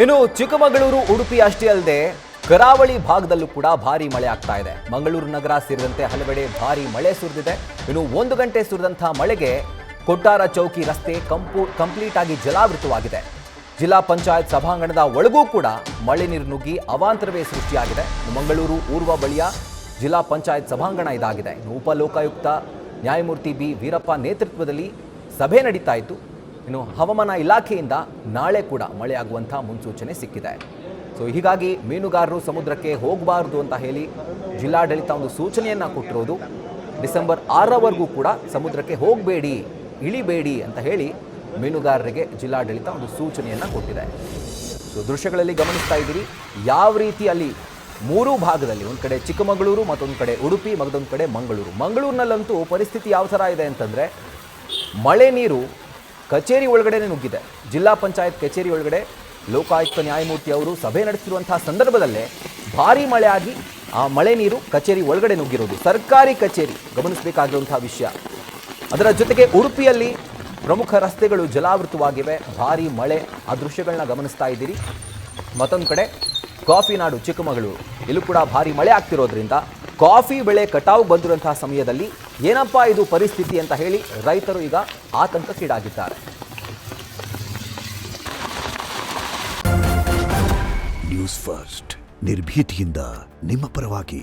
ಇನ್ನು ಚಿಕ್ಕಮಗಳೂರು, ಉಡುಪಿ ಅಷ್ಟೇ ಅಲ್ಲದೆ ಕರಾವಳಿ ಭಾಗದಲ್ಲೂ ಕೂಡ ಭಾರಿ ಮಳೆ ಆಗ್ತಾ ಇದೆ. ಮಂಗಳೂರು ನಗರ ಸೇರಿದಂತೆ ಹಲವೆಡೆ ಭಾರಿ ಮಳೆ ಸುರಿದಿದೆ. ಇನ್ನು 1 ಗಂಟೆ ಸುರಿದಂತಹ ಮಳೆಗೆ ಕೊಟ್ಟಾರ ಚೌಕಿ ರಸ್ತೆ ಕಂಪ್ಲೀಟ್ ಆಗಿ ಜಲಾವೃತವಾಗಿದೆ. ಜಿಲ್ಲಾ ಪಂಚಾಯತ್ ಸಭಾಂಗಣದ ಒಳಗೂ ಕೂಡ ಮಳೆ ನೀರು ನುಗ್ಗಿ ಅವಾಂತರವೇ ಸೃಷ್ಟಿಯಾಗಿದೆ. ಮಂಗಳೂರು ಊರ್ವ ಬಳಿಯ ಜಿಲ್ಲಾ ಪಂಚಾಯತ್ ಸಭಾಂಗಣ ಇದಾಗಿದೆ. ಉಪಲೋಕಾಯುಕ್ತ ನ್ಯಾಯಮೂರ್ತಿ ಬಿ ವೀರಪ್ಪ ನೇತೃತ್ವದಲ್ಲಿ ಸಭೆ ನಡೀತಾ ಇತ್ತು. ಇನ್ನು ಹವಾಮಾನ ಇಲಾಖೆಯಿಂದ ನಾಳೆ ಕೂಡ ಮಳೆಯಾಗುವಂಥ ಮುನ್ಸೂಚನೆ ಸಿಕ್ಕಿದೆ. ಸೊ ಹೀಗಾಗಿ ಮೀನುಗಾರರು ಸಮುದ್ರಕ್ಕೆ ಹೋಗಬಾರದು ಅಂತ ಹೇಳಿ ಜಿಲ್ಲಾಡಳಿತ ಒಂದು ಸೂಚನೆಯನ್ನು ಕೊಟ್ಟಿರೋದು. ಡಿಸೆಂಬರ್ 6ರವರೆಗೂ ಕೂಡ ಸಮುದ್ರಕ್ಕೆ ಹೋಗಬೇಡಿ, ಇಳಿಬೇಡಿ ಅಂತ ಹೇಳಿ ಮೀನುಗಾರರಿಗೆ ಜಿಲ್ಲಾಡಳಿತ ಒಂದು ಸೂಚನೆಯನ್ನು ಕೊಟ್ಟಿದೆ. ಸೊ ದೃಶ್ಯಗಳಲ್ಲಿ ಗಮನಿಸ್ತಾ ಇದ್ದೀರಿ ಯಾವ ರೀತಿ ಅಲ್ಲಿ 3 ಭಾಗದಲ್ಲಿ, ಒಂದು ಕಡೆ ಚಿಕ್ಕಮಗಳೂರು, ಮತ್ತೊಂದು ಕಡೆ ಉಡುಪಿ, ಮತ್ತೊಂದು ಕಡೆ ಮಂಗಳೂರಿನಲ್ಲಂತೂ ಪರಿಸ್ಥಿತಿ ಯಾವ ಥರ ಇದೆ ಅಂತಂದರೆ ಮಳೆ ನೀರು ಕಚೇರಿ ಒಳಗಡೆ ನುಗ್ಗಿದೆ. ಜಿಲ್ಲಾ ಪಂಚಾಯತ್ ಕಚೇರಿ ಒಳಗಡೆ ಲೋಕಾಯುಕ್ತ ನ್ಯಾಯಮೂರ್ತಿ ಅವರು ಸಭೆ ನಡೆಸಿರುವಂತಹ ಸಂದರ್ಭದಲ್ಲೇ ಭಾರೀ ಮಳೆ ಆಗಿ ಆ ಮಳೆ ನೀರು ಕಚೇರಿ ಒಳಗಡೆ ನುಗ್ಗಿರೋದು ಸರ್ಕಾರಿ ಕಚೇರಿ ಗಮನಿಸಬೇಕಾಗಿರುವಂತಹ ವಿಷಯ. ಅದರ ಜೊತೆಗೆ ಉಡುಪಿಯಲ್ಲಿ ಪ್ರಮುಖ ರಸ್ತೆಗಳು ಜಲಾವೃತವಾಗಿವೆ. ಭಾರೀ ಮಳೆ, ಆ ದೃಶ್ಯಗಳನ್ನ ಗಮನಿಸ್ತಾ ಇದ್ದೀರಿ. ಮತ್ತೊಂದು ಕಡೆ ಕಾಫಿ ನಾಡು ಚಿಕ್ಕಮಗಳೂರು, ಇಲ್ಲೂ ಕೂಡ ಭಾರೀ ಮಳೆ ಆಗ್ತಿರೋದ್ರಿಂದ ಕಾಫಿ ಬೆಳೆ ಕಟಾವು ಬಂದಿರುವಂತಹ ಸಮಯದಲ್ಲಿ ಏನಪ್ಪಾ ಇದು ಪರಿಸ್ಥಿತಿ ಅಂತ ಹೇಳಿ ರೈತರು ಈಗ ಆತಂಕಕ್ಕೀಡಾಗಿದ್ದಾರೆ. ನ್ಯೂಸ್ ಫಸ್ಟ್, ನಿರ್ಭೀತಿಯಿಂದ ನಿಮ್ಮ ಪರವಾಗಿ.